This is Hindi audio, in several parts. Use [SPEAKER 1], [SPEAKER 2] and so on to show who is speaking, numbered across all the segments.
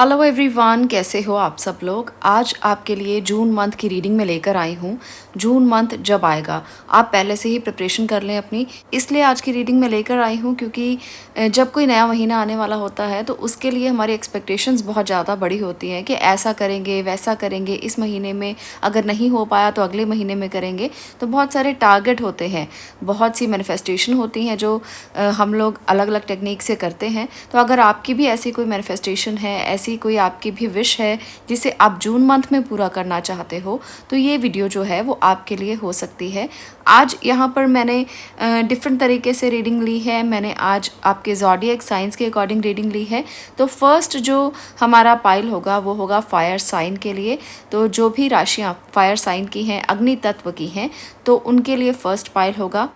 [SPEAKER 1] हेलो एवरीवन, कैसे हो आप सब लोग। आज आपके लिए जून मंथ की रीडिंग में लेकर आई हूँ। जून मंथ जब आएगा आप पहले से ही प्रिपरेशन कर लें अपनी। इसलिए आज की रीडिंग में लेकर आई हूँ क्योंकि जब कोई नया महीना आने वाला होता है तो उसके लिए हमारी एक्सपेक्टेशंस बहुत ज़्यादा बड़ी होती हैं कि ऐसा करेंगे वैसा करेंगे, इस महीने में अगर नहीं हो पाया तो अगले महीने में करेंगे। तो बहुत सारे टारगेट होते हैं, बहुत सी मैनिफेस्टेशन होती हैं जो हम लोग अलग अलग टेक्निक से करते हैं। तो अगर आपकी भी ऐसी कोई मैनिफेस्टेशन है, ऐसी कोई आपकी भी विश है जिसे आप जून मंथ में पूरा करना चाहते हो, तो ये वीडियो जो है वो आपके लिए हो सकती है। आज यहाँ पर मैंने डिफरेंट तरीके से रीडिंग ली है। मैंने आज आपके ज़ोडिएक साइंस के अकॉर्डिंग रीडिंग ली है। तो फर्स्ट जो हमारा पाइल होगा वो होगा फायर साइन के लिए। तो जो भी राशियाँ फायर साइन की हैं, अग्नि तत्व की हैं, तो उनके लिए फर्स्ट पाइल होगा।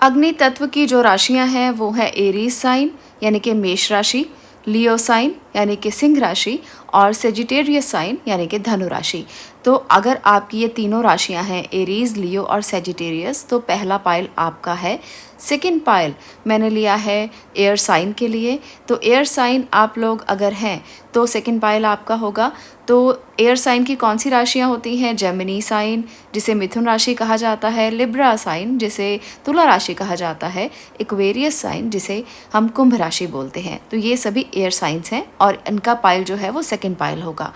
[SPEAKER 1] अग्नि तत्व की जो राशियां हैं वो है एरीज साइन यानी कि मेष राशि, लियो साइन यानी कि सिंह राशि और सेजिटेरियस साइन यानी कि धनु राशि। तो अगर आपकी ये तीनों राशियां हैं एरीज, लियो और सेजिटेरियस, तो पहला पाइल आपका है। सेकंड पाइल मैंने लिया है एयर साइन के लिए। तो एयर साइन आप लोग अगर हैं तो सेकंड पाइल आपका होगा। तो एयर साइन की कौन सी राशियां होती हैं? जेमिनी साइन जिसे मिथुन राशि कहा जाता है, लिब्रा साइन जिसे तुला राशि कहा जाता है, एक्वेरियस साइन जिसे हम कुंभ राशि बोलते हैं। तो ये सभी एयर साइंस हैं और इनका पाइल जो है वो सेकंड पाइल होगा।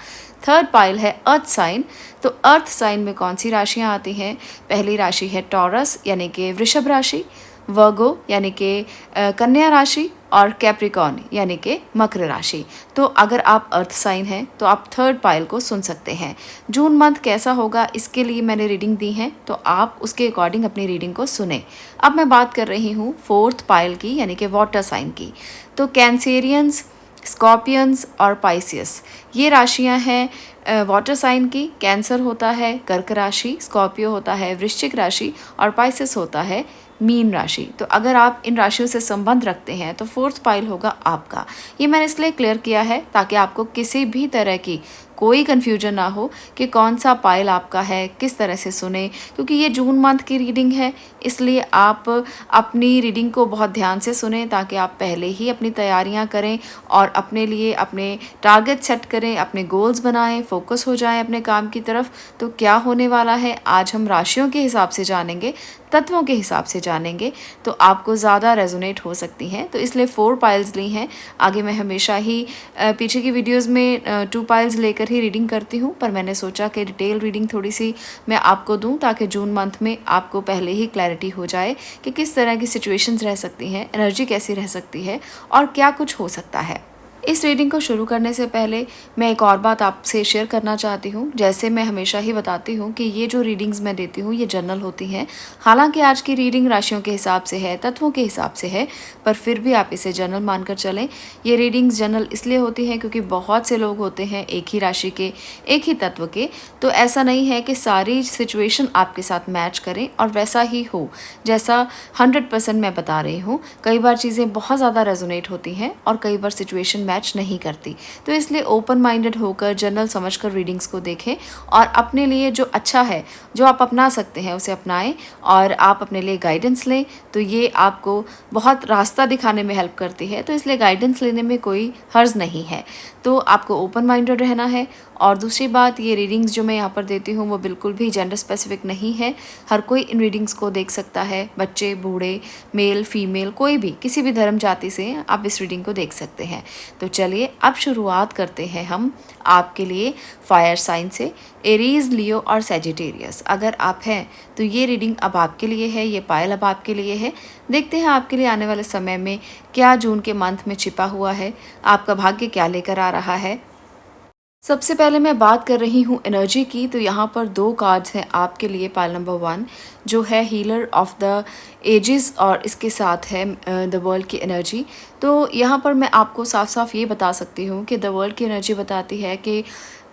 [SPEAKER 1] थर्ड पाइल है अर्थ साइन। तो अर्थ साइन में कौन सी राशियां आती हैं? पहली राशि है टॉरस यानी कि वृषभ राशि, वर्गो यानी कि कन्या राशि और कैप्रिकॉन यानी कि मकर राशि। तो अगर आप अर्थ साइन हैं तो आप थर्ड पाइल को सुन सकते हैं। जून मंथ कैसा होगा इसके लिए मैंने रीडिंग दी है, तो आप उसके अकॉर्डिंग अपनी रीडिंग को सुने। अब मैं बात कर रही हूँ फोर्थ पाइल की यानी कि वाटर साइन की। तो कैंसेरियंस, स्कॉर्पियंस और पाइसियस ये राशियां हैं वाटर साइन की। कैंसर होता है कर्क राशि, स्कॉर्पियो होता है वृश्चिक राशि और पाइसियस होता है मीन राशि। तो अगर आप इन राशियों से संबंध रखते हैं तो फोर्थ पाइल होगा आपका। ये मैंने इसलिए क्लियर किया है ताकि आपको किसी भी तरह की कोई कन्फ्यूजन ना हो कि कौन सा पाइल आपका है, किस तरह से सुने। क्योंकि ये जून मंथ की रीडिंग है, इसलिए आप अपनी रीडिंग को बहुत ध्यान से सुने ताकि आप पहले ही अपनी तैयारियां करें और अपने लिए अपने टारगेट सेट करें, अपने गोल्स बनाएं, फोकस हो जाएं अपने काम की तरफ। तो क्या होने वाला है आज हम राशियों के हिसाब से जानेंगे, तत्वों के हिसाब से जानेंगे, तो आपको ज़्यादा रेजोनेट हो सकती हैं। तो इसलिए 4 पाइल्स ली हैं। आगे मैं हमेशा ही पीछे की वीडियोस में 2 पाइल्स लेकर ही रीडिंग करती हूँ, पर मैंने सोचा कि डिटेल रीडिंग थोड़ी सी मैं आपको दूँ ताकि जून मंथ में आपको पहले ही क्लैरिटी हो जाए कि किस तरह की सिचुएशंस रह सकती हैं, एनर्जी कैसी रह सकती है और क्या कुछ हो सकता है। इस रीडिंग को शुरू करने से पहले मैं एक और बात आपसे शेयर करना चाहती हूँ। जैसे मैं हमेशा ही बताती हूँ कि ये जो रीडिंग्स मैं देती हूँ ये जनरल होती हैं। हालांकि आज की रीडिंग राशियों के हिसाब से है, तत्वों के हिसाब से है, पर फिर भी आप इसे जनरल मानकर चलें। ये रीडिंग्स जनरल इसलिए होती हैं क्योंकि बहुत से लोग होते हैं एक ही राशि के, एक ही तत्व के। तो ऐसा नहीं है कि सारी सिचुएशन आपके साथ मैच करें और वैसा ही हो जैसा 100% मैं बता रही हूँ। कई बार चीज़ें बहुत ज़्यादा रेजोनेट होती हैं और कई बार सिचुएशन मैच नहीं करती। तो इसलिए ओपन माइंडेड होकर जनरल समझकर रीडिंग्स को देखें और अपने लिए जो अच्छा है, जो आप अपना सकते हैं उसे अपनाएं और आप अपने लिए गाइडेंस लें। तो ये आपको बहुत रास्ता दिखाने में हेल्प करती है, तो इसलिए गाइडेंस लेने में कोई हर्ज नहीं है। तो आपको ओपन माइंडेड रहना है। और दूसरी बात, ये रीडिंग्स जो मैं यहाँ पर देती हूँ वो बिल्कुल भी जेंडर स्पेसिफिक नहीं है। हर कोई इन रीडिंग्स को देख सकता है, बच्चे, बूढ़े, मेल, फीमेल, कोई भी किसी भी धर्म जाति से आप इस रीडिंग को देख सकते हैं। तो चलिए अब शुरुआत करते हैं हम आपके लिए फायर साइन से। एरीज, लियो और सेजिटेरियस अगर आप हैं तो ये रीडिंग अब आपके लिए है, ये पायल अब आपके लिए है। देखते हैं आपके लिए आने वाले समय में क्या जून के मंथ में छिपा हुआ है, आपका भाग्य क्या लेकर आ रहा है। सबसे पहले मैं बात कर रही हूँ एनर्जी की। तो यहाँ पर 2 कार्ड्स हैं आपके लिए। पाइल नंबर 1 जो है हीलर ऑफ द एजेस और इसके साथ है द वर्ल्ड की एनर्जी। तो यहाँ पर मैं आपको साफ साफ ये बता सकती हूँ कि द वर्ल्ड की एनर्जी बताती है कि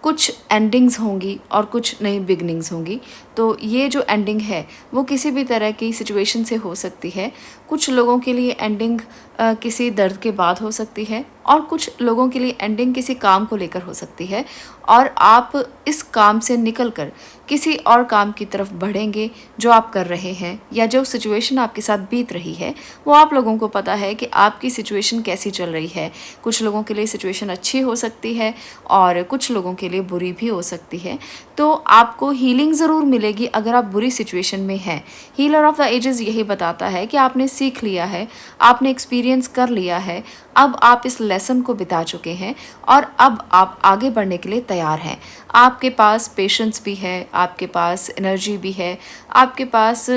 [SPEAKER 1] कुछ एंडिंग्स होंगी और कुछ नई बिगनिंग्स होंगी। तो ये जो एंडिंग है वो किसी भी तरह की सिचुएशन से हो सकती है। कुछ लोगों के लिए एंडिंग किसी दर्द के बाद हो सकती है और कुछ लोगों के लिए एंडिंग किसी काम को लेकर हो सकती है और आप इस काम से निकलकर किसी और काम की तरफ बढ़ेंगे जो आप कर रहे हैं, या जो सिचुएशन आपके साथ बीत रही है वो आप लोगों को पता है कि आपकी सिचुएशन कैसी चल रही है। कुछ लोगों के लिए सिचुएशन अच्छी हो सकती है और कुछ लोगों के लिए बुरी भी हो सकती है। तो आपको हीलिंग ज़रूर मिलेगी अगर आप बुरी सिचुएशन में हैं। हीलर ऑफ द एजेस यही बताता है कि आपने सीख लिया है, आपने एक्सपीरियंस कर लिया है, अब आप इस लेसन को बिता चुके हैं और अब आप आगे बढ़ने के लिए तैयार हैं। आपके पास पेशेंस भी है, आपके पास एनर्जी भी है, आपके पास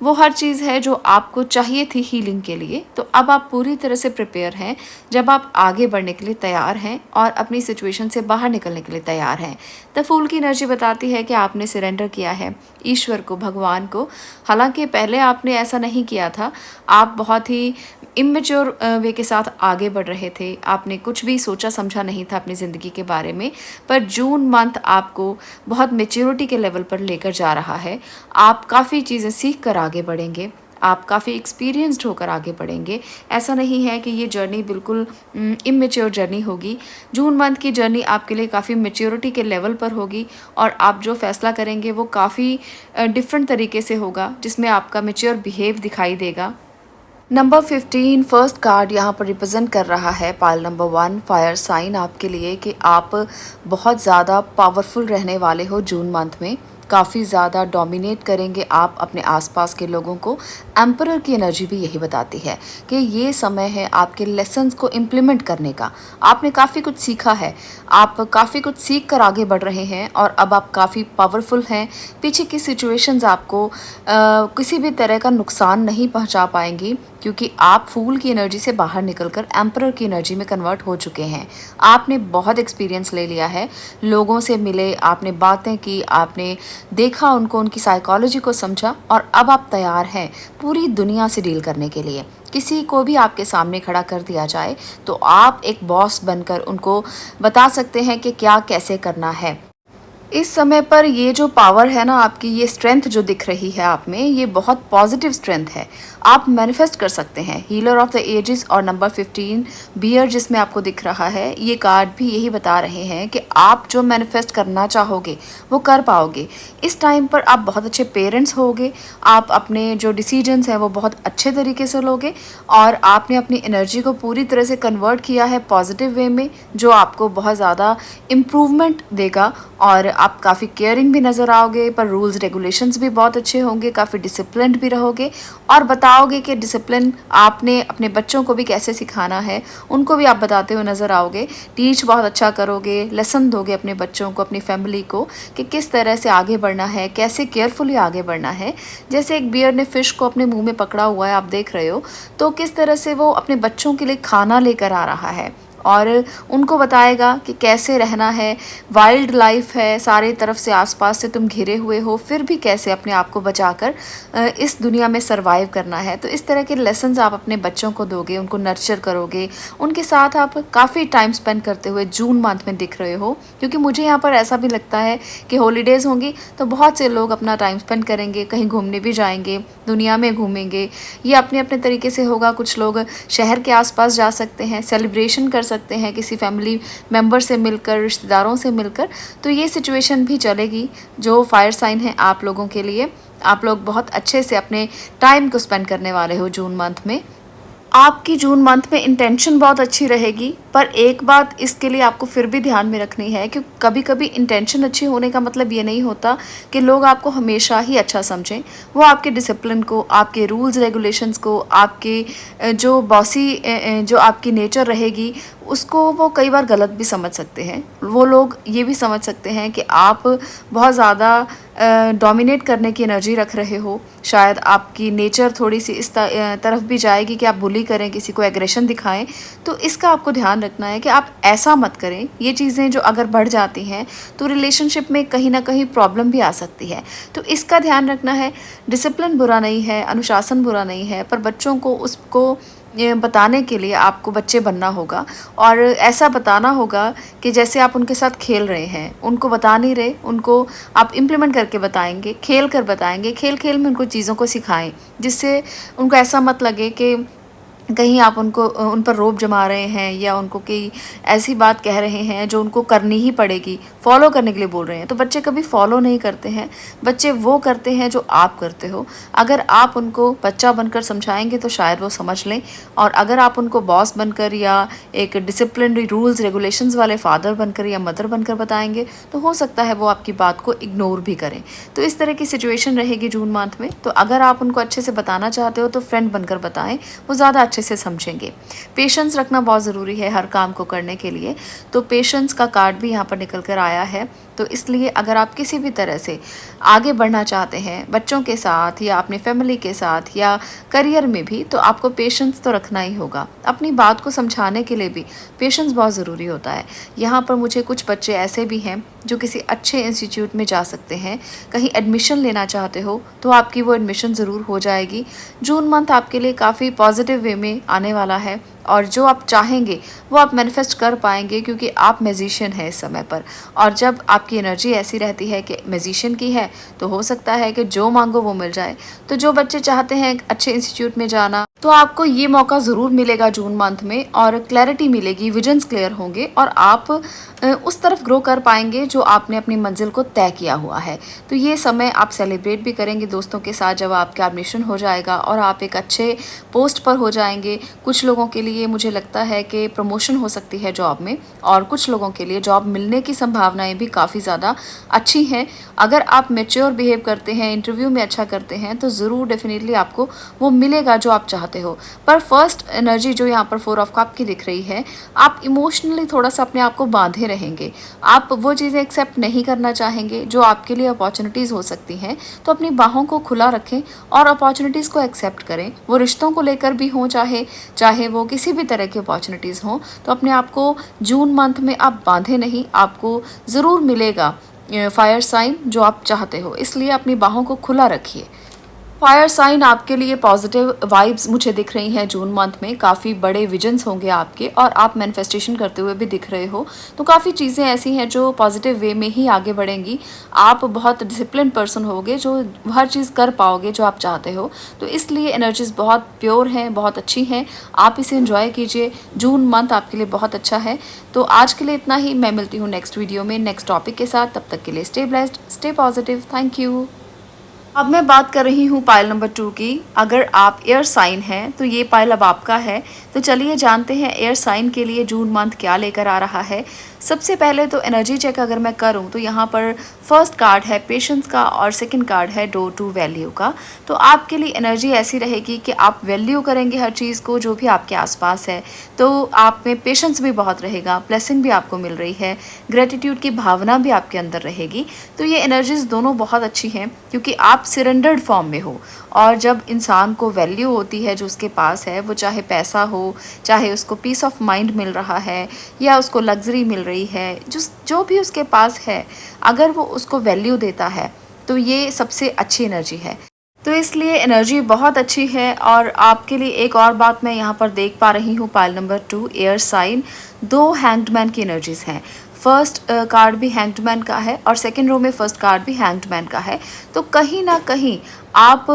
[SPEAKER 1] वो हर चीज़ है जो आपको चाहिए थी हीलिंग के लिए। तो अब आप पूरी तरह से प्रिपेयर हैं, जब आप आगे बढ़ने के लिए तैयार हैं और अपनी सिचुएशन से बाहर निकलने के लिए तैयार हैं। द फूल की एनर्जी बताती है कि आपने सरेंडर किया है ईश्वर को, भगवान को। हालांकि पहले आपने ऐसा नहीं किया था, आप बहुत ही इमेच्योर वे के साथ आगे बढ़ रहे थे, आपने कुछ भी सोचा समझा नहीं था अपनी ज़िंदगी के बारे में। पर जून मंथ आपको बहुत मेच्योरिटी के लेवल पर लेकर जा रहा है। आप काफ़ी चीज़ें सीख कर आगे बढ़ेंगे, आप काफ़ी एक्सपीरियंस्ड होकर आगे बढ़ेंगे। ऐसा नहीं है कि ये जर्नी बिल्कुल इमेच्योर जर्नी होगी। जून मंथ की जर्नी आपके लिए काफ़ी मेच्योरिटी के लेवल पर होगी और आप जो फैसला करेंगे वो काफ़ी डिफरेंट तरीके से होगा, जिसमें आपका मेच्योर बिहेव दिखाई देगा। नंबर 15 फर्स्ट कार्ड यहाँ पर रिप्रेजेंट कर रहा है पाइल नंबर 1 फायर साइन आपके लिए, कि आप बहुत ज़्यादा पावरफुल रहने वाले हो जून मंथ में। काफ़ी ज़्यादा डोमिनेट करेंगे आप अपने आसपास के लोगों को। एम्परर की एनर्जी भी यही बताती है कि ये समय है आपके लेसन्स को इम्प्लीमेंट करने का। आपने काफ़ी कुछ सीखा है, आप काफ़ी कुछ सीख कर आगे बढ़ रहे हैं और अब आप काफ़ी पावरफुल हैं। पीछे की सिचुएशंस आपको किसी भी तरह का नुकसान नहीं पहुंचा पाएंगी, क्योंकि आप फूल की एनर्जी से बाहर निकलकर एम्परर की एनर्जी में कन्वर्ट हो चुके हैं। आपने बहुत एक्सपीरियंस ले लिया है, लोगों से मिले, आपने बातें की, आपने देखा उनको, उनकी साइकोलॉजी को समझा और अब आप तैयार हैं पूरी दुनिया से डील करने के लिए। किसी को भी आपके सामने खड़ा कर दिया जाए तो आप एक बॉस बनकर उनको बता सकते हैं कि क्या कैसे करना है। इस समय पर ये जो पावर है ना आपकी, ये स्ट्रेंथ जो दिख रही है आप में, ये बहुत पॉजिटिव स्ट्रेंथ है। आप मैनिफेस्ट कर सकते हैं। हीलर ऑफ द एजेस और नंबर 15 बियर जिसमें आपको दिख रहा है, ये कार्ड भी यही बता रहे हैं कि आप जो मैनिफेस्ट करना चाहोगे वो कर पाओगे। इस टाइम पर आप बहुत अच्छे पेरेंट्स होगे, आप अपने जो डिसीजंस हैं वो बहुत अच्छे तरीके से लोगे और आपने अपनी एनर्जी को पूरी तरह से कन्वर्ट किया है पॉजिटिव वे में, जो आपको बहुत ज़्यादा इम्प्रूवमेंट देगा। और आप काफ़ी केयरिंग भी नज़र आओगे, पर रूल्स रेगुलेशंस भी बहुत अच्छे होंगे, काफ़ी डिसिप्लिन्ड भी रहोगे और बताओगे कि डिसिप्लिन आपने अपने बच्चों को भी कैसे सिखाना है, उनको भी आप बताते हुए नज़र आओगे। टीच बहुत अच्छा करोगे, लेसन दोगे अपने बच्चों को, अपनी फैमिली को, कि किस तरह से आगे बढ़ना है, कैसे केयरफुली आगे बढ़ना है। जैसे एक बियर ने फ़िश को अपने मुँह में पकड़ा हुआ है, आप देख रहे हो, तो किस तरह से वो अपने बच्चों के लिए खाना लेकर आ रहा है और उनको बताएगा कि कैसे रहना है। वाइल्ड लाइफ है, सारे तरफ से आसपास से तुम घिरे हुए हो, फिर भी कैसे अपने आप को बचाकर इस दुनिया में सरवाइव करना है। तो इस तरह के लेसन्स आप अपने बच्चों को दोगे, उनको नर्चर करोगे, उनके साथ आप काफ़ी टाइम स्पेंड करते हुए जून मंथ में दिख रहे हो। क्योंकि मुझे यहाँ पर ऐसा भी लगता है कि हॉलीडेज़ होंगी तो बहुत से लोग अपना टाइम स्पेंड करेंगे, कहीं घूमने भी जाएंगे, दुनिया में घूमेंगे। ये अपने अपने तरीके से होगा। कुछ लोग शहर के आसपास जा सकते हैं, सेलिब्रेशन कर सकते हैं किसी फैमिली मेम्बर से मिलकर, रिश्तेदारों से मिलकर। तो ये सिचुएशन भी चलेगी जो फायर साइन है आप लोगों के लिए। आप लोग बहुत अच्छे से अपने टाइम को स्पेंड करने वाले हो जून मंथ में। आपकी जून मंथ में इंटेंशन बहुत अच्छी रहेगी, पर एक बात इसके लिए आपको फिर भी ध्यान में रखनी है कि कभी कभी इंटेंशन अच्छी होने का मतलब ये नहीं होता कि लोग आपको हमेशा ही अच्छा समझें। वो आपके डिसिप्लिन को, आपके रूल्स रेगुलेशंस को, आपके जो बॉसी जो आपकी नेचर रहेगी उसको वो कई बार गलत भी समझ सकते हैं। वो लोग ये भी समझ सकते हैं कि आप बहुत ज़्यादा डोमिनेट करने की एनर्जी रख रहे हो। शायद आपकी नेचर थोड़ी सी इस तरफ भी जाएगी कि आप बुली करें, किसी को एग्रेशन दिखाएं। तो इसका आपको ध्यान रखना है कि आप ऐसा मत करें। ये चीज़ें जो अगर बढ़ जाती हैं तो रिलेशनशिप में कहीं ना कहीं प्रॉब्लम भी आ सकती है। तो इसका ध्यान रखना है। डिसिप्लिन बुरा नहीं है, अनुशासन बुरा नहीं है, पर बच्चों को उसको बताने के लिए आपको बच्चे बनना होगा और ऐसा बताना होगा कि जैसे आप उनके साथ खेल रहे हैं। उनको बता नहीं रहे, उनको आप इम्प्लीमेंट करके बताएंगे, खेल कर बताएंगे। खेल खेल में उनको चीज़ों को सिखाएं, जिससे उनको ऐसा मत लगे कि कहीं आप उनको उन पर रोब जमा रहे हैं या उनको कोई ऐसी बात कह रहे हैं जो उनको करनी ही पड़ेगी, फॉलो करने के लिए बोल रहे हैं, तो बच्चे कभी फॉलो नहीं करते हैं। बच्चे वो करते हैं जो आप करते हो। अगर आप उनको बच्चा बनकर समझाएंगे तो शायद वो समझ लें, और अगर आप उनको बॉस बनकर या एक डिसिप्लिनरी रूल्स रेगुलेशंस वाले फादर बनकर या मदर बनकर बताएंगे तो हो सकता है वो आपकी बात को इग्नोर भी करें। तो इस तरह की सिचुएशन रहेगी जून मंथ में। तो अगर आप उनको अच्छे से बताना चाहते हो तो फ्रेंड बनकर बताएं, वो ज़्यादा अच्छे से समझेंगे। पेशेंस रखना बहुत ज़रूरी है हर काम को करने के लिए। तो पेशेंस का कार्ड भी यहाँ पर निकल कर आया है। तो इसलिए अगर आप किसी भी तरह से आगे बढ़ना चाहते हैं बच्चों के साथ या अपनी फैमिली के साथ या करियर में भी, तो आपको पेशेंस तो रखना ही होगा। अपनी बात को समझाने के लिए भी पेशेंस बहुत ज़रूरी होता है। यहाँ पर मुझे कुछ बच्चे ऐसे भी हैं जो किसी अच्छे इंस्टीट्यूट में जा सकते हैं। कहीं एडमिशन लेना चाहते हो तो आपकी वो एडमिशन ज़रूर हो जाएगी। जून मंथ आपके लिए काफ़ी पॉजिटिव वे में आने वाला है, और जो आप चाहेंगे वो आप मैनिफेस्ट कर पाएंगे, क्योंकि आप मैजिशियन हैं इस समय पर। और जब आपकी एनर्जी ऐसी रहती है कि मैजिशियन की है तो हो सकता है कि जो मांगो वो मिल जाए। तो जो बच्चे चाहते हैं अच्छे इंस्टीट्यूट में जाना, तो आपको ये मौका ज़रूर मिलेगा जून मंथ में, और क्लैरिटी मिलेगी, विजन्स क्लियर होंगे और आप उस तरफ ग्रो कर पाएंगे जो आपने अपनी मंजिल को तय किया हुआ है। तो ये समय आप सेलिब्रेट भी करेंगे दोस्तों के साथ जब आपका एडमिशन हो जाएगा और आप एक अच्छे पोस्ट पर हो जाएंगे। कुछ लोगों के लिए मुझे लगता है कि प्रमोशन हो सकती है जॉब में, और कुछ लोगों के लिए जॉब मिलने की संभावनाएं भी काफ़ी ज़्यादा अच्छी हैं। अगर आप मैच्योर बिहेव करते हैं, इंटरव्यू में अच्छा करते हैं, तो ज़रूर डेफिनेटली आपको वो मिलेगा जो आप चाहते हो। पर फर्स्ट एनर्जी जो यहाँ पर 4 ऑफ कप की दिख रही है, आप इमोशनली थोड़ा सा अपने आप को बांधे रहेंगे। आप वो चीज़ें एक्सेप्ट नहीं करना चाहेंगे जो आपके लिए अपॉर्चुनिटीज़ हो सकती हैं। तो अपनी बाहों को खुला रखें और अपॉर्चुनिटीज़ को एक्सेप्ट करें। वो रिश्तों को लेकर भी हों, चाहे वो किसी भी तरह की अपॉर्चुनिटीज़ हों। तो अपने आप को जून मंथ में आप बांधे नहीं, आपको ज़रूर मिलेगा फायर साइन जो आप चाहते हो, इसलिए अपनी बाहों को खुला रखिए। फायर साइन आपके लिए पॉजिटिव वाइब्स मुझे दिख रही हैं जून मंथ में। काफ़ी बड़े विजन्स होंगे आपके और आप मैनिफेस्टेशन करते हुए भी दिख रहे हो। तो काफ़ी चीज़ें ऐसी हैं जो पॉजिटिव वे में ही आगे बढ़ेंगी। आप बहुत डिसिप्लिन पर्सन होगे जो हर चीज़ कर पाओगे जो आप चाहते हो। तो इसलिए एनर्जीज बहुत प्योर हैं, बहुत अच्छी हैं। आप इसे एंजॉय कीजिए। जून मंथ आपके लिए बहुत अच्छा है। तो आज के लिए इतना ही। मैं मिलती हूँ नेक्स्ट वीडियो में नेक्स्ट टॉपिक के साथ। तब तक के लिए stay blessed, stay positive. Thank you. अब मैं बात कर रही हूँ पाइल नंबर 2 की। अगर आप एयर साइन हैं तो ये पाइल अब आपका है। तो चलिए जानते हैं एयर साइन के लिए जून मंथ क्या लेकर आ रहा है। सबसे पहले तो एनर्जी चेक अगर मैं करूं तो यहाँ पर फर्स्ट कार्ड है पेशेंस का और सेकंड कार्ड है डोर टू वैल्यू का। तो आपके लिए एनर्जी ऐसी रहेगी कि आप वैल्यू करेंगे हर चीज़ को जो भी आपके आसपास है। तो आप में पेशेंस भी बहुत रहेगा, ब्लेसिंग भी आपको मिल रही है, ग्रेटिट्यूड की भावना भी आपके अंदर रहेगी। तो ये एनर्जीज दोनों बहुत अच्छी हैं क्योंकि आप सरेंडर्ड फॉर्म में हो। और जब इंसान को वैल्यू होती है जो उसके पास है, वो चाहे पैसा हो, चाहे उसको पीस ऑफ माइंड मिल रहा है या उसको लग्जरी मिल रही है, जो भी उसके पास है, अगर वो उसको वैल्यू देता है तो ये सबसे अच्छी एनर्जी है। तो इसलिए एनर्जी बहुत अच्छी है। और आपके लिए एक और बात मैं यहाँ पर देख पा रही हूँ pile number 2 air sign, 2 hanged man की एनर्जीज हैं। फर्स्ट कार्ड भी हैंग्ड मैन का है और सेकंड रो में फर्स्ट कार्ड भी हैंग्ड मैन का है। तो कहीं ना कहीं आप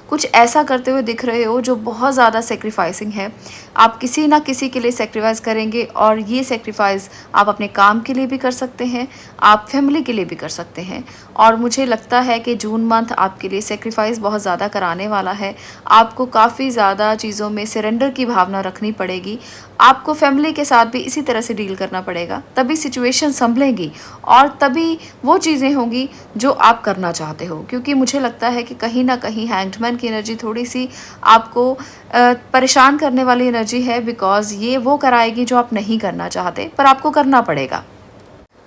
[SPEAKER 1] कुछ ऐसा करते हुए दिख रहे हो जो बहुत ज़्यादा सेक्रीफाइसिंग है। आप किसी ना किसी के लिए सेक्रीफाइस करेंगे और ये सेक्रीफाइस आप अपने काम के लिए भी कर सकते हैं, आप फैमिली के लिए भी कर सकते हैं। और मुझे लगता है कि जून मंथ आपके लिए सेक्रीफाइस बहुत ज़्यादा कराने वाला है। आपको काफ़ी ज़्यादा चीज़ों में सरेंडर की भावना रखनी पड़ेगी। आपको फैमिली के साथ भी इसी तरह से डील करना पड़ेगा, तभी सिचुएशन संभलेगी और तभी वो चीज़ें होंगी जो आप करना चाहते हो। क्योंकि मुझे लगता है कि कहीं ना कहीं हैंग्डमैन की एनर्जी थोड़ी सी आपको परेशान करने वाली एनर्जी है, बिकॉज ये वो कराएगी जो आप नहीं करना चाहते पर आपको करना पड़ेगा।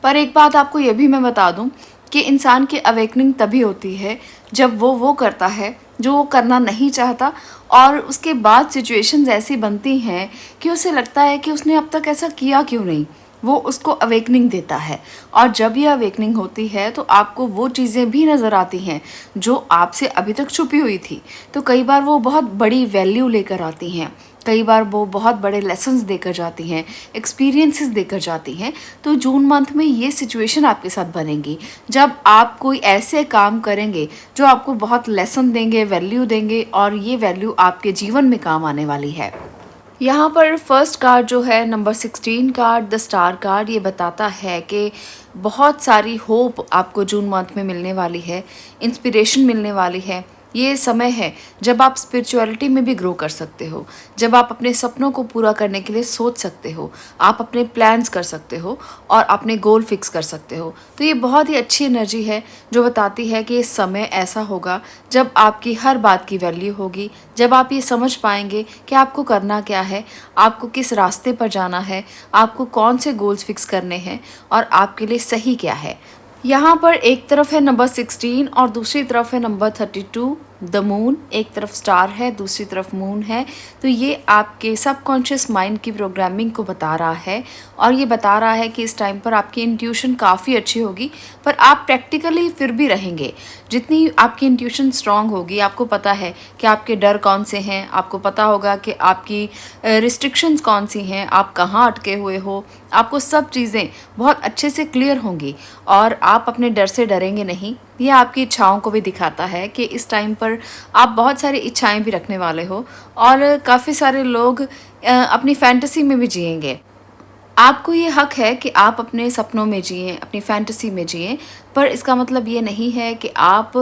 [SPEAKER 1] पर एक बात आपको ये भी मैं बता दूं कि इंसान की अवेकनिंग तभी होती है जब वो करता है जो वो करना नहीं चाहता, और उसके बाद सिचुएशंस ऐसी बनती हैं कि उसे लगता है कि उसने अब तक ऐसा किया क्यों नहीं। वो उसको अवेकनिंग देता है, और जब ये अवेकनिंग होती है तो आपको वो चीज़ें भी नज़र आती हैं जो आपसे अभी तक छुपी हुई थी। तो कई बार वो बहुत बड़ी वैल्यू लेकर आती हैं, कई बार वो बहुत बड़े लेसन्स देकर जाती हैं, एक्सपीरियंसेस देकर जाती हैं। तो जून मंथ में ये सिचुएशन आपके साथ बनेगी जब आप कोई ऐसे काम करेंगे जो आपको बहुत लेसन देंगे, वैल्यू देंगे, और ये वैल्यू आपके जीवन में काम आने वाली है। यहाँ पर फर्स्ट कार्ड जो है number 16 card the star card, ये बताता है कि बहुत सारी होप आपको जून मंथ में मिलने वाली है, इंस्पिरेशन मिलने वाली है। ये समय है जब आप स्पिरिचुअलिटी में भी ग्रो कर सकते हो, जब आप अपने सपनों को पूरा करने के लिए सोच सकते हो, आप अपने प्लान्स कर सकते हो और अपने गोल फिक्स कर सकते हो। तो ये बहुत ही अच्छी एनर्जी है जो बताती है कि ये समय ऐसा होगा जब आपकी हर बात की वैल्यू होगी, जब आप ये समझ पाएंगे कि आपको करना क्या है, आपको किस रास्ते पर जाना है, आपको कौन से गोल्स फिक्स करने हैं और आपके लिए सही क्या है। यहाँ पर एक तरफ है नंबर 16 और दूसरी तरफ है नंबर 32 द मून। एक तरफ स्टार है, दूसरी तरफ मून है। तो ये आपके सबकॉन्शियस माइंड की प्रोग्रामिंग को बता रहा है और ये बता रहा है कि इस टाइम पर आपकी इंट्यूशन काफ़ी अच्छी होगी, पर आप प्रैक्टिकली फिर भी रहेंगे। जितनी आपकी इंट्यूशन स्ट्रांग होगी, आपको पता है कि आपके डर कौन से हैं, आपको पता होगा कि आपकी रिस्ट्रिक्शंस कौन सी हैं, आप कहाँ अटके हुए हो, आपको सब चीज़ें बहुत अच्छे से क्लियर होंगी और आप अपने डर से डरेंगे नहीं। ये आपकी इच्छाओं को भी दिखाता है कि इस टाइम पर आप बहुत सारी इच्छाएं भी रखने वाले हो और काफ़ी सारे लोग अपनी फैंटेसी में भी जिएंगे। आपको ये हक है कि आप अपने सपनों में जिएं, अपनी फैंटेसी में जिएं, पर इसका मतलब ये नहीं है कि आप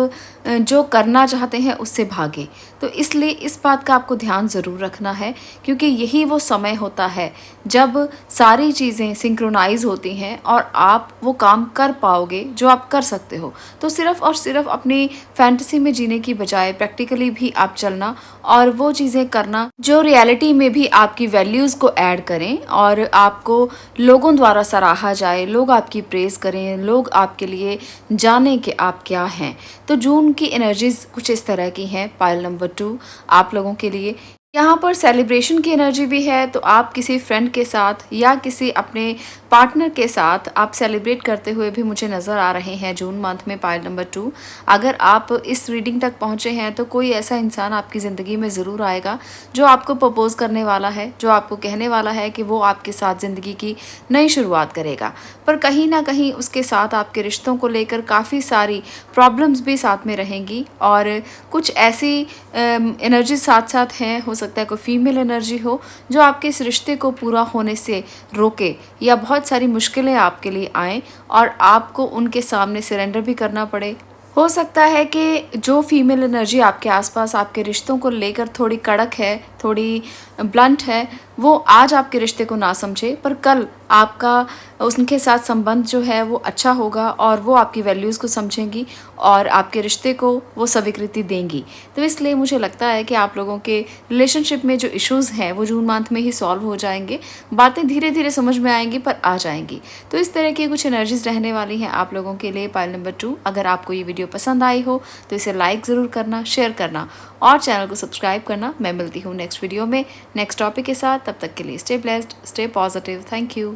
[SPEAKER 1] जो करना चाहते हैं उससे भागें। तो इसलिए इस बात का आपको ध्यान ज़रूर रखना है, क्योंकि यही वो समय होता है जब सारी चीज़ें सिंक्रोनाइज होती हैं और आप वो काम कर पाओगे जो आप कर सकते हो। तो सिर्फ़ और सिर्फ अपनी फैंटेसी में जीने की बजाय प्रैक्टिकली भी आप चलना और वो चीज़ें करना जो रियलिटी में भी आपकी वैल्यूज़ को ऐड करें और आपको लोगों द्वारा सराहा जाए, लोग आपकी प्रेज़ करें, लोग आपके लिए जाने कि आप क्या हैं। तो जून की एनर्जीज कुछ इस तरह की हैं। पाइल नंबर 2 आप लोगों के लिए यहाँ पर सेलिब्रेशन की एनर्जी भी है, तो आप किसी फ्रेंड के साथ या किसी अपने पार्टनर के साथ आप सेलिब्रेट करते हुए भी मुझे नज़र आ रहे हैं जून मंथ में। पाइल नंबर 2 अगर आप इस रीडिंग तक पहुँचे हैं तो कोई ऐसा इंसान आपकी ज़िंदगी में ज़रूर आएगा जो आपको प्रपोज़ करने वाला है, जो आपको कहने वाला है कि वो आपके साथ ज़िंदगी की नई शुरुआत करेगा। पर कहीं ना कहीं उसके साथ आपके रिश्तों को लेकर काफ़ी सारी प्रॉब्लम्स भी साथ में रहेंगी और कुछ ऐसी एनर्जी साथ साथ हैं। हो सकता है कोई फीमेल एनर्जी हो जो आपके इस रिश्ते को पूरा होने से रोके या बहुत सारी मुश्किलें आपके लिए आएँ और आपको उनके सामने सरेंडर भी करना पड़े। हो सकता है कि जो फीमेल एनर्जी आपके आसपास आपके रिश्तों को लेकर थोड़ी कड़क है, थोड़ी ब्लंट है, वो आज आपके रिश्ते को ना समझे, पर कल आपका उनके साथ संबंध जो है वो अच्छा होगा और वो आपकी वैल्यूज़ को समझेंगी और आपके रिश्ते को वो स्वीकृति देंगी। तो इसलिए मुझे लगता है कि आप लोगों के रिलेशनशिप में जो इश्यूज़ हैं वो जून मंथ में ही सॉल्व हो जाएंगे। बातें धीरे धीरे समझ में आएंगी पर आ जाएंगी। तो इस तरह की कुछ एनर्जीज रहने वाली हैं आप लोगों के लिए। पाइल नंबर 2 अगर आपको ये वीडियो पसंद आई हो तो इसे लाइक ज़रूर करना, शेयर करना और चैनल को सब्सक्राइब करना। मैं मिलती हूँ नेक्स्ट वीडियो में नेक्स्ट टॉपिक के साथ। तब तक के लिए stay blessed, stay positive. Thank you.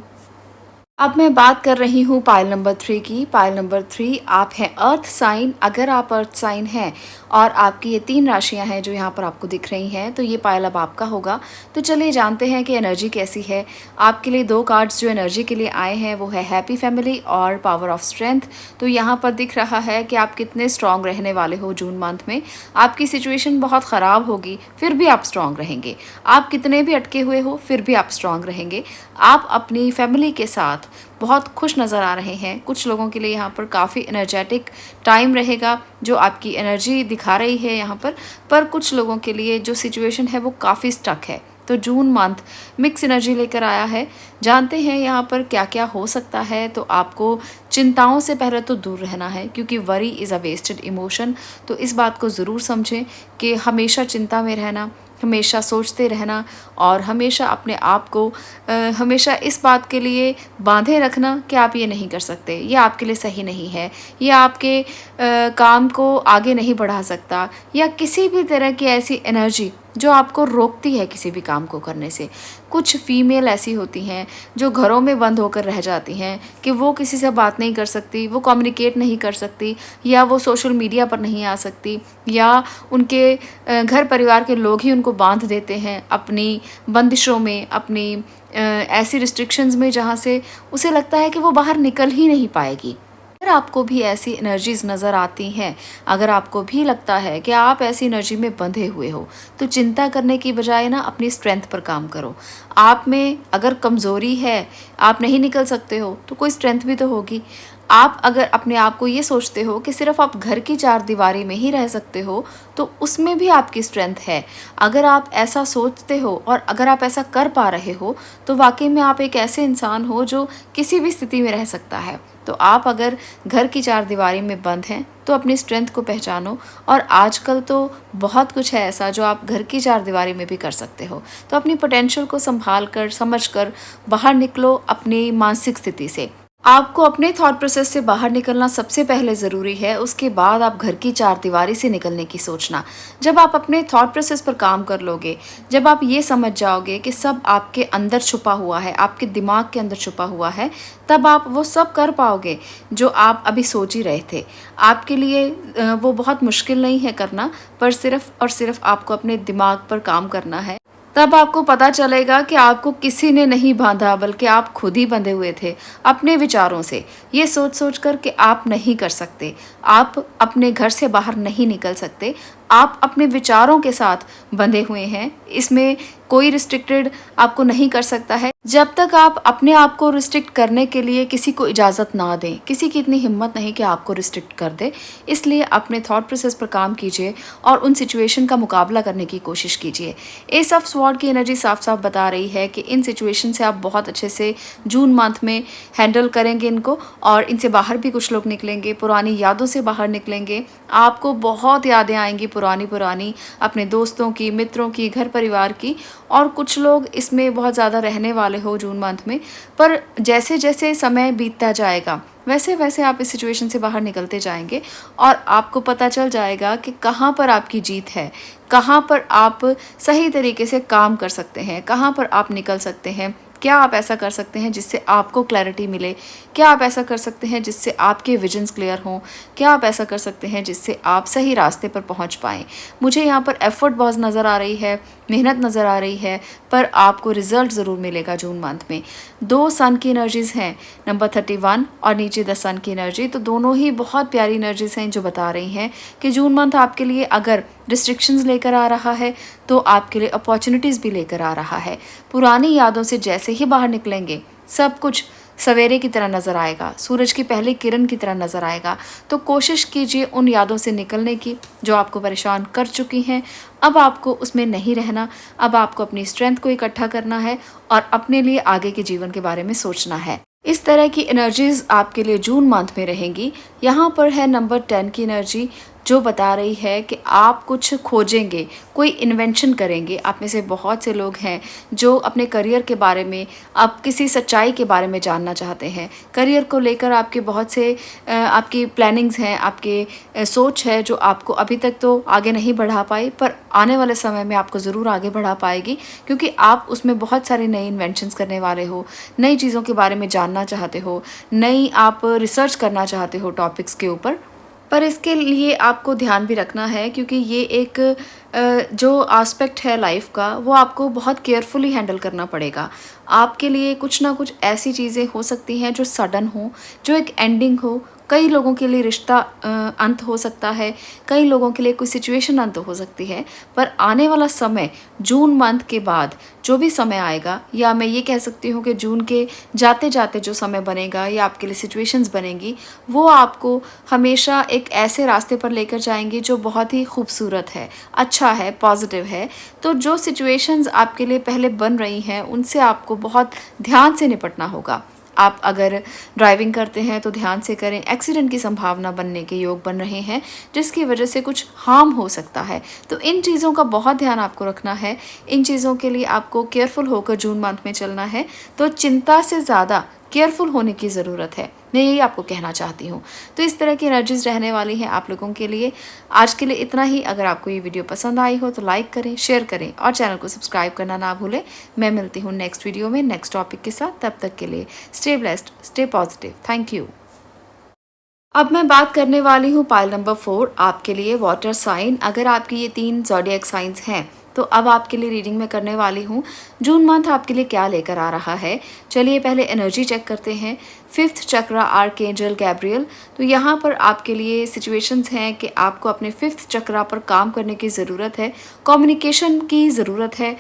[SPEAKER 1] अब मैं बात कर रही हूँ पाइल नंबर 3 की। पाइल नंबर 3 आप हैं अर्थ साइन। अगर आप अर्थ साइन हैं और आपकी ये 3 राशियाँ हैं जो यहाँ पर आपको दिख रही हैं, तो ये पाइल अब आपका होगा। तो चलिए जानते हैं कि एनर्जी कैसी है। आपके लिए 2 कार्ड्स जो एनर्जी के लिए आए हैं वो है हैप्पी फैमिली और पावर ऑफ स्ट्रेंथ। तो यहाँ पर दिख रहा है कि आप कितने स्ट्रांग रहने वाले हो जून मंथ में। आपकी सिचुएशन बहुत ख़राब होगी फिर भी आप स्ट्रांग रहेंगे। आप कितने भी अटके हुए हो फिर भी आप स्ट्रांग रहेंगे। आप अपनी फैमिली के साथ बहुत खुश नज़र आ रहे हैं। कुछ लोगों के लिए यहाँ पर काफ़ी एनर्जेटिक टाइम रहेगा जो आपकी एनर्जी दिखा रही है यहाँ पर कुछ लोगों के लिए जो सिचुएशन है वो काफ़ी स्टक है। तो जून मंथ मिक्स एनर्जी लेकर आया है। जानते हैं यहाँ पर क्या क्या हो सकता है। तो आपको चिंताओं से पहले तो दूर रहना है, क्योंकि worry is a wasted emotion. तो इस बात को ज़रूर समझें कि हमेशा चिंता में रहना, हमेशा सोचते रहना और हमेशा अपने आप को हमेशा इस बात के लिए बांधे रखना कि आप ये नहीं कर सकते, ये आपके लिए सही नहीं है, ये आपके काम को आगे नहीं बढ़ा सकता, या किसी भी तरह की ऐसी एनर्जी जो आपको रोकती है किसी भी काम को करने से। कुछ फीमेल ऐसी होती हैं जो घरों में बंद होकर रह जाती हैं कि वो किसी से बात नहीं कर सकती, वो कम्युनिकेट नहीं कर सकती, या वो सोशल मीडिया पर नहीं आ सकती, या उनके घर परिवार के लोग ही उनको बांध देते हैं अपनी बंदिशों में, अपनी ऐसी रिस्ट्रिक्शंस में जहाँ से उसे लगता है कि वो बाहर निकल ही नहीं पाएगी। अगर आपको भी ऐसी एनर्जीज नज़र आती हैं, अगर आपको भी लगता है कि आप ऐसी एनर्जी में बंधे हुए हो, तो चिंता करने की बजाय ना अपनी स्ट्रेंथ पर काम करो। आप में अगर कमज़ोरी है, आप नहीं निकल सकते हो, तो कोई स्ट्रेंथ भी तो होगी। आप अगर अपने आप को ये सोचते हो कि सिर्फ आप घर की चारदीवारी में ही रह सकते हो, तो उसमें भी आपकी स्ट्रेंथ है। अगर आप ऐसा सोचते हो और अगर आप ऐसा कर पा रहे हो, तो वाकई में आप एक ऐसे इंसान हो जो किसी भी स्थिति में रह सकता है। तो आप अगर घर की चारदीवारी में बंद हैं, तो अपनी स्ट्रेंथ को पहचानो। और आजकल तो बहुत कुछ है ऐसा जो आप घर की चारदीवारी में भी कर सकते हो। तो अपनी पोटेंशियल को संभाल कर, समझ कर बाहर निकलो अपनी मानसिक स्थिति से। आपको अपने थॉट प्रोसेस से बाहर निकलना सबसे पहले ज़रूरी है, उसके बाद आप घर की चारदीवारी से निकलने की सोचना। जब आप अपने थॉट प्रोसेस पर काम कर लोगे, जब आप ये समझ जाओगे कि सब आपके अंदर छुपा हुआ है, आपके दिमाग के अंदर छुपा हुआ है, तब आप वो सब कर पाओगे जो आप अभी सोच ही रहे थे। आपके लिए वो बहुत मुश्किल नहीं है करना, पर सिर्फ़ और सिर्फ आपको अपने दिमाग पर काम करना है। तब आपको पता चलेगा कि आपको किसी ने नहीं बांधा, बल्कि आप खुद ही बंधे हुए थे अपने विचारों से। ये सोच सोच कर कि आप नहीं कर सकते, आप अपने घर से बाहर नहीं निकल सकते, आप अपने विचारों के साथ बंधे हुए हैं। इसमें कोई रिस्ट्रिक्टेड आपको नहीं कर सकता है। जब तक आप अपने आप को रिस्ट्रिक्ट करने के लिए किसी को इजाज़त ना दें, किसी की इतनी हिम्मत नहीं कि आपको रिस्ट्रिक्ट कर दे। इसलिए अपने थॉट प्रोसेस पर काम कीजिए और उन सिचुएशन का मुकाबला करने की कोशिश कीजिए। एस ऑफ स्वॉर्ड की एनर्जी साफ साफ बता रही है कि इन सिचुएशन से आप बहुत अच्छे से जून मंथ में हैंडल करेंगे इनको, और इनसे बाहर भी कुछ लोग निकलेंगे, पुरानी यादों से बाहर निकलेंगे। आपको बहुत यादें आएंगी पुरानी अपने दोस्तों की, मित्रों की, घर परिवार की, और कुछ लोग इसमें बहुत ज़्यादा रहने वाले हो जून मंथ में। पर जैसे जैसे समय बीतता जाएगा, वैसे वैसे आप इस सिचुएशन से बाहर निकलते जाएंगे और आपको पता चल जाएगा कि कहाँ पर आपकी जीत है, कहाँ पर आप सही तरीके से काम कर सकते हैं, कहाँ पर आप निकल सकते हैं। क्या आप ऐसा कर सकते हैं जिससे आपको क्लैरिटी मिले? क्या आप ऐसा कर सकते हैं जिससे आपके विजन्स क्लियर हों? क्या आप ऐसा कर सकते हैं जिससे आप सही रास्ते पर पहुंच पाएँ? मुझे यहाँ पर एफर्ट बहुत नज़र आ रही है, मेहनत नज़र आ रही है, पर आपको रिजल्ट ज़रूर मिलेगा जून मंथ में। 2 सन की एनर्जीज़ हैं, नंबर 31 और नीचे द सन की एनर्जी। तो दोनों ही बहुत प्यारी एनर्जीज़ हैं जो बता रही हैं कि जून मंथ आपके लिए अगर रिस्ट्रिक्शंस लेकर आ रहा है, तो आपके लिए अपॉर्चुनिटीज़ भी लेकर आ रहा है। पुरानी यादों से जैसे ही बाहर निकलेंगे, सब कुछ सवेरे की तरह नज़र आएगा, सूरज की पहली किरण की तरह नज़र आएगा। तो कोशिश कीजिए उन यादों से निकलने की जो आपको परेशान कर चुकी हैं। अब आपको उसमें नहीं रहना, अब आपको अपनी स्ट्रेंथ को इकट्ठा करना है और अपने लिए आगे के जीवन के बारे में सोचना है। इस तरह की एनर्जीज़ आपके लिए जून मंथ में रहेंगी। यहाँ पर है नंबर 10 की एनर्जी, जो बता रही है कि आप कुछ खोजेंगे, कोई इन्वेंशन करेंगे। आप में से बहुत से लोग हैं जो अपने करियर के बारे में, आप किसी सच्चाई के बारे में जानना चाहते हैं। करियर को लेकर आपके बहुत से आपकी प्लानिंग्स हैं, आपके सोच है जो आपको अभी तक तो आगे नहीं बढ़ा पाई, पर आने वाले समय में आपको ज़रूर आगे बढ़ा पाएगी, क्योंकि आप उसमें बहुत सारे नए इन्वेंशंस करने वाले हो, नई चीज़ों के बारे में जानना चाहते हो, नई आप रिसर्च करना चाहते हो टॉपिक्स के ऊपर। पर इसके लिए आपको ध्यान भी रखना है, क्योंकि ये एक जो एस्पेक्ट है लाइफ का, वो आपको बहुत केयरफुली हैंडल करना पड़ेगा। आपके लिए कुछ ना कुछ ऐसी चीज़ें हो सकती हैं जो सडन हो, जो एक एंडिंग हो। कई लोगों के लिए रिश्ता अंत हो सकता है, कई लोगों के लिए कोई सिचुएशन अंत हो सकती है। पर आने वाला समय, जून मंथ के बाद जो भी समय आएगा, या मैं ये कह सकती हूँ कि जून के जाते जाते जो समय बनेगा या आपके लिए सिचुएशंस बनेंगी, वो आपको हमेशा एक ऐसे रास्ते पर लेकर जाएंगे जो बहुत ही खूबसूरत है, अच्छा है, पॉजिटिव है। तो जो सिचुएशंस आपके लिए पहले बन रही हैं, उनसे आपको बहुत ध्यान से निपटना होगा। आप अगर ड्राइविंग करते हैं तो ध्यान से करें। एक्सीडेंट की संभावना बनने के योग बन रहे हैं, जिसकी वजह से कुछ हार्म हो सकता है। तो इन चीज़ों का बहुत ध्यान आपको रखना है। इन चीज़ों के लिए आपको केयरफुल होकर जून मंथ में चलना है। तो चिंता से ज़्यादा केयरफुल होने की ज़रूरत है, मैं यही आपको कहना चाहती हूँ। तो इस तरह की एनर्जीज़ रहने वाली हैं आप लोगों के लिए। आज के लिए इतना ही। अगर आपको ये वीडियो पसंद आई हो तो लाइक करें, शेयर करें और चैनल को सब्सक्राइब करना ना भूलें। मैं मिलती हूँ नेक्स्ट वीडियो में नेक्स्ट टॉपिक के साथ। तब तक के लिए stay blessed, stay positive. Thank you. अब मैं बात करने वाली हूँ पाइल नंबर 4 आपके लिए, वाटर साइन। अगर आपकी ये 3 ज़ोडिएक साइंस हैं तो अब आपके लिए रीडिंग में करने वाली हूँ जून मंथ आपके लिए क्या लेकर आ रहा है। चलिए पहले एनर्जी चेक करते हैं। फिफ्थ चक्रा आर्कएंजल गैब्रियल। तो यहाँ पर आपके लिए सिचुएशंस हैं कि आपको अपने फिफ्थ चक्रा पर काम करने की ज़रूरत है, कम्युनिकेशन की ज़रूरत है।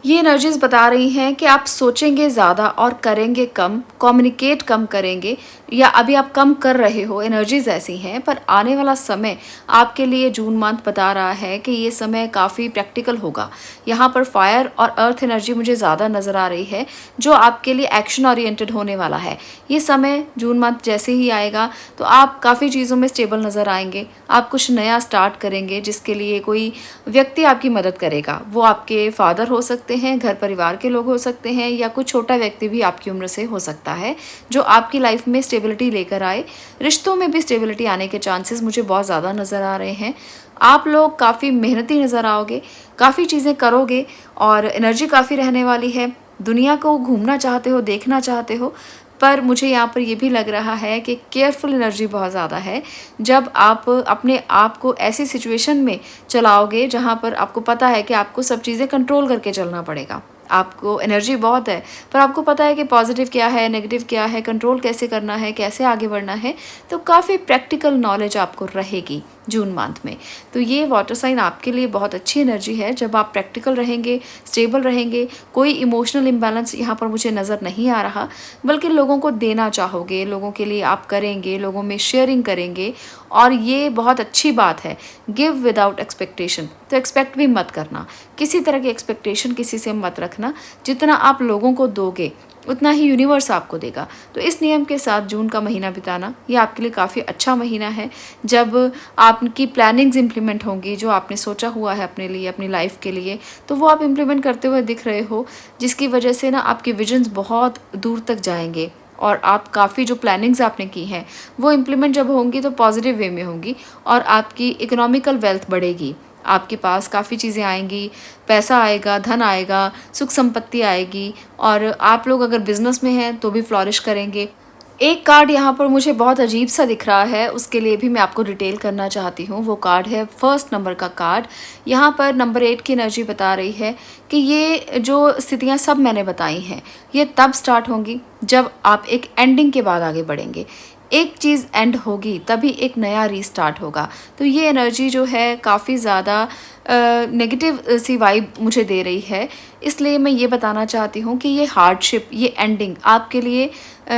[SPEAKER 1] ये एनर्जीज बता रही हैं कि आप सोचेंगे ज़्यादा और करेंगे कम, कम्युनिकेट कम करेंगे, या अभी आप कम कर रहे हो, एनर्जीज ऐसी हैं। पर आने वाला समय आपके लिए जून मंथ बता रहा है कि ये समय काफ़ी प्रैक्टिकल होगा। यहाँ पर फायर और अर्थ एनर्जी मुझे ज़्यादा नज़र आ रही है, जो आपके लिए एक्शन ओरिएंटेड होने वाला है। ये समय जून मंथ जैसे ही आएगा तो आप काफ़ी चीज़ों में स्टेबल नज़र आएंगे। आप कुछ नया स्टार्ट करेंगे जिसके लिए कोई व्यक्ति आपकी मदद करेगा। वो आपके फादर हो सकते हैं, घर परिवार के लोग हो सकते हैं, या कोई छोटा व्यक्ति भी आपकी उम्र से हो सकता है जो आपकी लाइफ में स्टेबिलिटी लेकर आए। रिश्तों में भी स्टेबिलिटी आने के चांसेस मुझे बहुत ज़्यादा नज़र आ रहे हैं। आप लोग काफ़ी मेहनती नज़र आओगे, काफ़ी चीज़ें करोगे और एनर्जी काफ़ी रहने वाली है। दुनिया को घूमना चाहते हो, देखना चाहते हो, पर मुझे यहाँ पर ये भी लग रहा है कि केयरफुल एनर्जी बहुत ज़्यादा है। जब आप अपने आप को ऐसी सिचुएशन में चलाओगे जहाँ पर आपको पता है कि आपको सब चीज़ें कंट्रोल करके चलना पड़ेगा। आपको एनर्जी बहुत है पर आपको पता है कि पॉजिटिव क्या है, नेगेटिव क्या है, कंट्रोल कैसे करना है, कैसे आगे बढ़ना है। तो काफ़ी प्रैक्टिकल नॉलेज आपको रहेगी जून मंथ में। तो ये वाटर साइन आपके लिए बहुत अच्छी एनर्जी है। जब आप प्रैक्टिकल रहेंगे, स्टेबल रहेंगे, कोई इमोशनल इम्बैलेंस यहाँ पर मुझे नज़र नहीं आ रहा, बल्कि लोगों को देना चाहोगे, लोगों के लिए आप करेंगे, लोगों में शेयरिंग करेंगे। और ये बहुत अच्छी बात है, गिव विदाउट एक्सपेक्टेशन। तो एक्सपेक्ट भी मत करना, किसी तरह की एक्सपेक्टेशन किसी से मत रखना। जितना आप लोगों को दोगे उतना ही यूनिवर्स आपको देगा। तो इस नियम के साथ जून का महीना बिताना ये आपके लिए काफ़ी अच्छा महीना है। जब आपकी प्लानिंग्स इम्प्लीमेंट होंगी, जो आपने सोचा हुआ है अपने लिए, अपनी लाइफ के लिए, तो वो आप इम्प्लीमेंट करते हुए दिख रहे हो, जिसकी वजह से ना आपके विजन्स बहुत दूर तक जाएंगे। और आप काफ़ी जो प्लानिंग्स आपने की हैं वो इम्प्लीमेंट जब होंगी तो पॉजिटिव वे में होंगी और आपकी इकोनॉमिकल वेल्थ बढ़ेगी। आपके पास काफ़ी चीज़ें आएंगी, पैसा आएगा, धन आएगा, सुख संपत्ति आएगी। और आप लोग अगर बिजनेस में हैं तो भी फ्लॉरिश करेंगे। एक कार्ड यहाँ पर मुझे बहुत अजीब सा दिख रहा है, उसके लिए भी मैं आपको डिटेल करना चाहती हूँ। वो कार्ड है फर्स्ट नंबर का कार्ड। यहाँ पर नंबर 8 की एनर्जी बता रही है कि ये जो स्थितियाँ सब मैंने बताई हैं ये तब स्टार्ट होंगी जब आप एक एंडिंग के बाद आगे बढ़ेंगे। एक चीज़ एंड होगी तभी एक नया रीस्टार्ट होगा। तो ये एनर्जी जो है काफ़ी ज़्यादा नेगेटिव सी वाइब मुझे दे रही है। इसलिए मैं ये बताना चाहती हूँ कि ये हार्डशिप, ये एंडिंग आपके लिए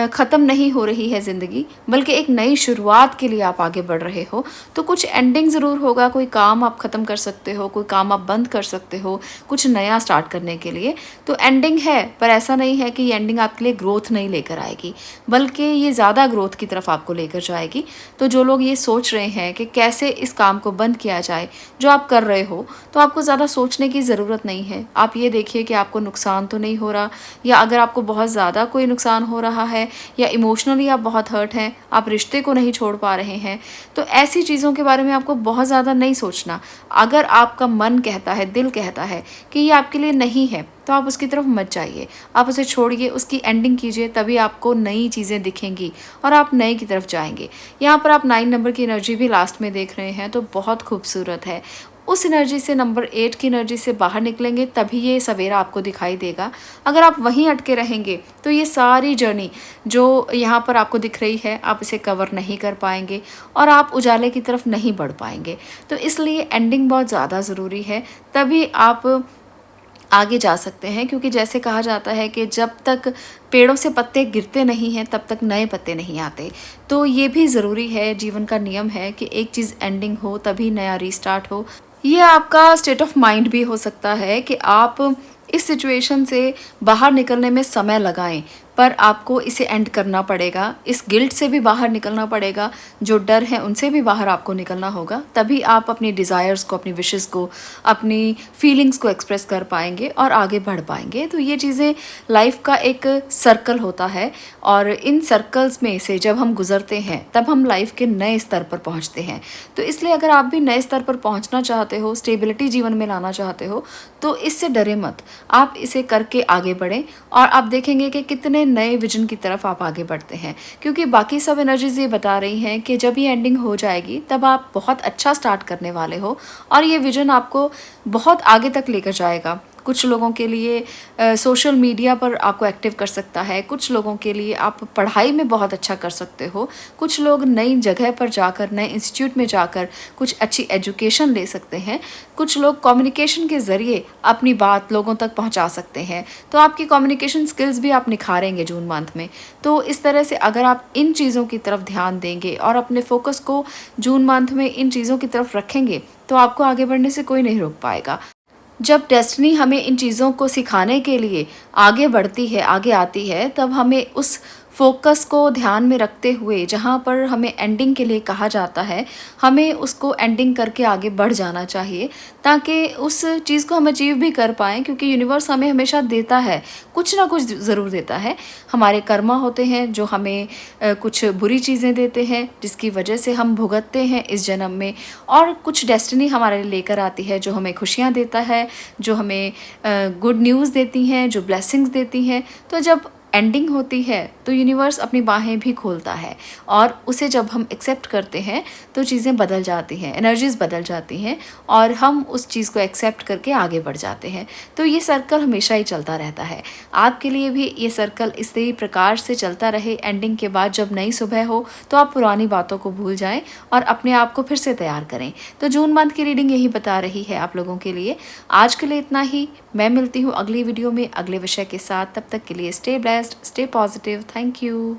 [SPEAKER 1] ख़त्म नहीं हो रही है ज़िंदगी, बल्कि एक नई शुरुआत के लिए आप आगे बढ़ रहे हो। तो कुछ एंडिंग ज़रूर होगा, कोई काम आप ख़त्म कर सकते हो, कोई काम आप बंद कर सकते हो कुछ नया स्टार्ट करने के लिए। तो एंडिंग है, पर ऐसा नहीं है कि ये एंडिंग आपके लिए ग्रोथ नहीं लेकर आएगी, बल्कि ये ज़्यादा ग्रोथ की तरफ आपको लेकर जाएगी। तो जो लोग ये सोच रहे हैं कि कैसे इस काम को बंद किया जाए जो आप कर रहे हो, तो आपको ज़्यादा सोचने की ज़रूरत नहीं है। आप ये देखिए कि आपको नुकसान तो नहीं हो रहा, या अगर आपको बहुत ज़्यादा कोई नुकसान हो रहा है या इमोशनली आप बहुत हर्ट हैं, आप रिश्ते को नहीं छोड़ पा रहे हैं, तो ऐसी चीज़ों के बारे में आपको बहुत ज़्यादा नहीं सोचना। अगर आपका मन कहता है, दिल कहता है कि ये आपके लिए नहीं है, तो आप उसकी तरफ मत जाइए, आप उसे छोड़िए, उसकी एंडिंग कीजिए, तभी आपको नई चीज़ें दिखेंगी और आप नए की तरफ जाएंगे। यहाँ पर आप 9 नंबर की एनर्जी भी लास्ट में देख रहे हैं, तो बहुत खूबसूरत है। उस एनर्जी से, नंबर 8 की एनर्जी से बाहर निकलेंगे तभी ये सवेरा आपको दिखाई देगा। अगर आप वहीं अटके रहेंगे तो ये सारी जर्नी जो यहाँ पर आपको दिख रही है आप इसे कवर नहीं कर पाएंगे और आप उजाले की तरफ नहीं बढ़ पाएंगे। तो इसलिए एंडिंग बहुत ज़्यादा ज़रूरी है, तभी आप आगे जा सकते हैं। क्योंकि जैसे कहा जाता है कि जब तक पेड़ों से पत्ते गिरते नहीं हैं तब तक नए पत्ते नहीं आते। तो ये भी ज़रूरी है, जीवन का नियम है कि एक चीज़ एंडिंग हो तभी नया रीस्टार्ट हो। ये आपका स्टेट ऑफ माइंड भी हो सकता है कि आप इस सिचुएशन से बाहर निकलने में समय लगाएं, पर आपको इसे एंड करना पड़ेगा। इस गिल्ट से भी बाहर निकलना पड़ेगा, जो डर है उनसे भी बाहर आपको निकलना होगा, तभी आप अपनी डिज़ायर्स को, अपनी विशेस को, अपनी फीलिंग्स को एक्सप्रेस कर पाएंगे और आगे बढ़ पाएंगे। तो ये चीज़ें लाइफ का एक सर्कल होता है और इन सर्कल्स में से जब हम गुजरते हैं तब हम लाइफ के नए स्तर पर पहुंचते हैं। तो इसलिए अगर आप भी नए स्तर पर पहुंचना चाहते हो, स्टेबिलिटी जीवन में लाना चाहते हो, तो इससे डरे मत, आप इसे करके आगे बढ़ें और आप देखेंगे कि कितने नए विजन की तरफ आप आगे बढ़ते हैं, क्योंकि बाकी सब एनर्जीज़ ये बता रही हैं कि जब ये एंडिंग हो जाएगी तब आप बहुत अच्छा स्टार्ट करने वाले हो और ये विजन आपको बहुत आगे तक लेकर जाएगा। कुछ लोगों के लिए सोशल मीडिया पर आपको एक्टिव कर सकता है, कुछ लोगों के लिए आप पढ़ाई में बहुत अच्छा कर सकते हो, कुछ लोग नई जगह पर जाकर, नए इंस्टीट्यूट में जाकर कुछ अच्छी एजुकेशन ले सकते हैं, कुछ लोग कम्युनिकेशन के ज़रिए अपनी बात लोगों तक पहुंचा सकते हैं। तो आपकी कम्युनिकेशन स्किल्स भी आप निखारेंगे जून मंथ में। तो इस तरह से अगर आप इन चीज़ों की तरफ ध्यान देंगे और अपने फोकस को जून मंथ में इन चीज़ों की तरफ रखेंगे तो आपको आगे बढ़ने से कोई नहीं रोक पाएगा। जब डेस्टिनी हमें इन चीज़ों को सिखाने के लिए आगे बढ़ती है, आगे आती है, तब हमें उस फ़ोकस को ध्यान में रखते हुए जहाँ पर हमें एंडिंग के लिए कहा जाता है, हमें उसको एंडिंग करके आगे बढ़ जाना चाहिए ताकि उस चीज़ को हम अचीव भी कर पाएँ, क्योंकि यूनिवर्स हमें हमेशा देता है, कुछ ना कुछ ज़रूर देता है। हमारे कर्मा होते हैं जो हमें कुछ बुरी चीज़ें देते हैं जिसकी वजह से हम भुगतते हैं इस जन्म में, और कुछ डेस्टिनी हमारे लिए लेकर आती है जो हमें खुशियाँ देता है, जो हमें गुड न्यूज़ देती हैं, जो ब्लेसिंग्स देती हैं। तो जब एंडिंग होती है तो यूनिवर्स अपनी बाहें भी खोलता है और उसे जब हम एक्सेप्ट करते हैं तो चीज़ें बदल जाती हैं, एनर्जीज़ बदल जाती हैं और हम उस चीज़ को एक्सेप्ट करके आगे बढ़ जाते हैं। तो ये सर्कल हमेशा ही चलता रहता है। आपके लिए भी ये सर्कल इसी प्रकार से चलता रहे। एंडिंग के बाद जब नई सुबह हो तो आप पुरानी बातों को भूल जाएं और अपने आप को फिर से तैयार करें। तो जून मंथ की रीडिंग यही बता रही है आप लोगों के लिए। आज के लिए इतना ही। मैं मिलती हूँ अगली वीडियो में अगले विषय के साथ। तब तक के लिए stay blessed, stay positive. Thank you.